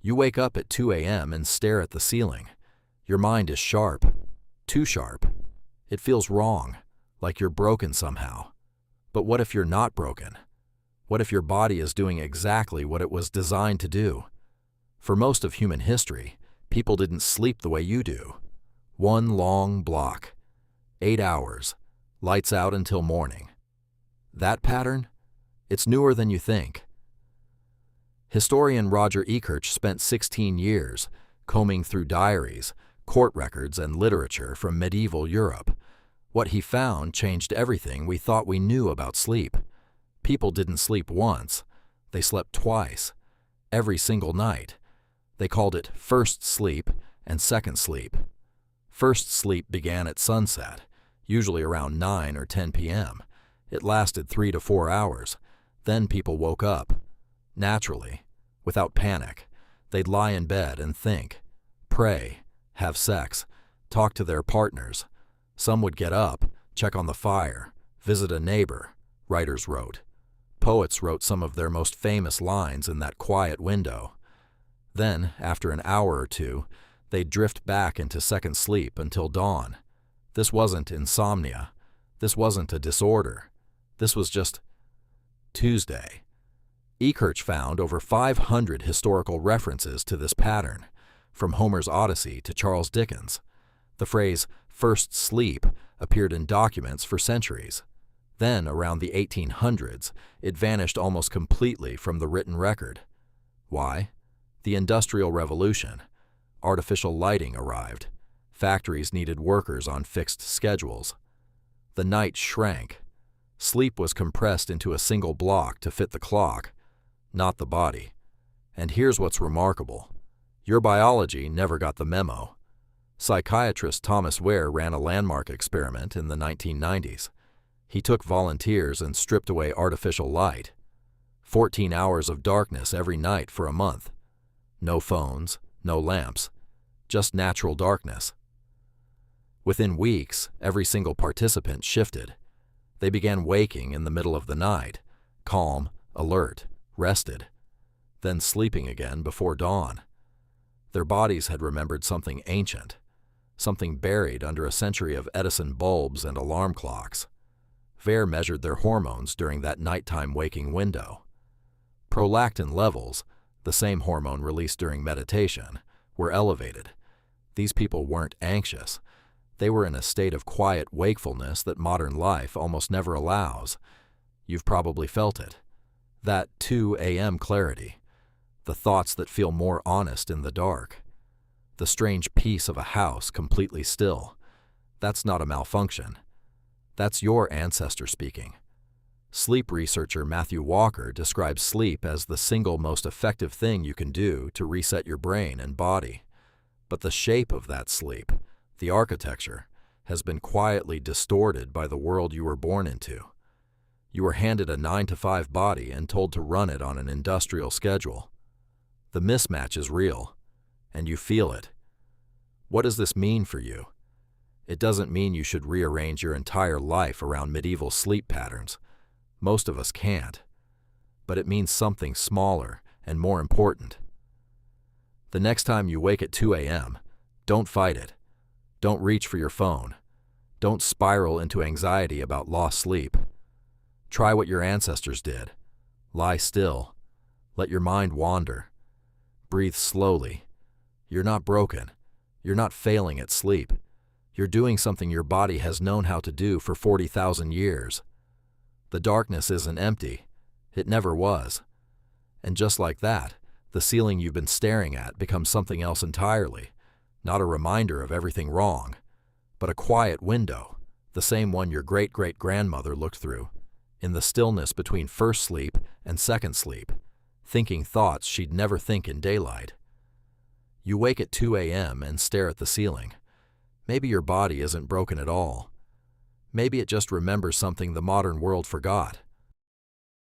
You wake up at 2 a.m. and stare at the ceiling. Your mind is sharp, too sharp. It feels wrong, like you're broken somehow. But what if you're not broken? What if your body is doing exactly what it was designed to do? For most of human history, people didn't sleep the way you do. One long block, 8 hours, lights out until morning. That pattern? It's newer than you think. Historian Roger Ekirch spent 16 years combing through diaries, court records, and literature from medieval Europe. What he found changed everything we thought we knew about sleep. People didn't sleep once, they slept twice, every single night. They called it first sleep and second sleep. First sleep began at sunset, usually around 9 or 10 p.m. It lasted 3 to 4 hours. Then people woke up. Naturally, without panic, they'd lie in bed and think, pray, have sex, talk to their partners. Some would get up, check on the fire, visit a neighbor, writers wrote. Poets wrote some of their most famous lines in that quiet window. Then, after an hour or two, they'd drift back into second sleep until dawn. This wasn't insomnia. This wasn't a disorder. This was just Tuesday. Ekirch found over 500 historical references to this pattern, from Homer's Odyssey to Charles Dickens. The phrase first sleep appeared in documents for centuries. Then, around the 1800s, it vanished almost completely from the written record. Why? The Industrial Revolution. Artificial lighting arrived. Factories needed workers on fixed schedules. The night shrank. Sleep was compressed into a single block to fit the clock, not the body. And here's what's remarkable. Your biology never got the memo. Psychiatrist Thomas Ware ran a landmark experiment in the 1990s. He took volunteers and stripped away artificial light. 14 hours of darkness every night for a month. No phones, no lamps, just natural darkness. Within weeks, every single participant shifted. They began waking in the middle of the night, calm, alert, rested, then sleeping again before dawn. Their bodies had remembered something ancient, something buried under a century of Edison bulbs and alarm clocks. Ware measured their hormones during that nighttime waking window. Prolactin levels, the same hormone released during meditation, were elevated. These people weren't anxious. They were in a state of quiet wakefulness that modern life almost never allows. You've probably felt it. That 2 a.m. clarity. The thoughts that feel more honest in the dark. The strange peace of a house completely still. That's not a malfunction. That's your ancestor speaking. Sleep researcher Matthew Walker describes sleep as the single most effective thing you can do to reset your brain and body. But the shape of that sleep, the architecture, has been quietly distorted by the world you were born into. You were handed a 9-to-5 body and told to run it on an industrial schedule. The mismatch is real, and you feel it. What does this mean for you? It doesn't mean you should rearrange your entire life around medieval sleep patterns. Most of us can't. But it means something smaller and more important. The next time you wake at 2 a.m., don't fight it. Don't reach for your phone. Don't spiral into anxiety about lost sleep. Try what your ancestors did. Lie still. Let your mind wander. Breathe slowly. You're not broken. You're not failing at sleep. You're doing something your body has known how to do for 40,000 years. The darkness isn't empty. It never was. And just like that, the ceiling you've been staring at becomes something else entirely. Not a reminder of everything wrong, but a quiet window, the same one your great-great-grandmother looked through, in the stillness between first sleep and second sleep, thinking thoughts she'd never think in daylight. You wake at 2 a.m. and stare at the ceiling. Maybe your body isn't broken at all. Maybe it just remembers something the modern world forgot.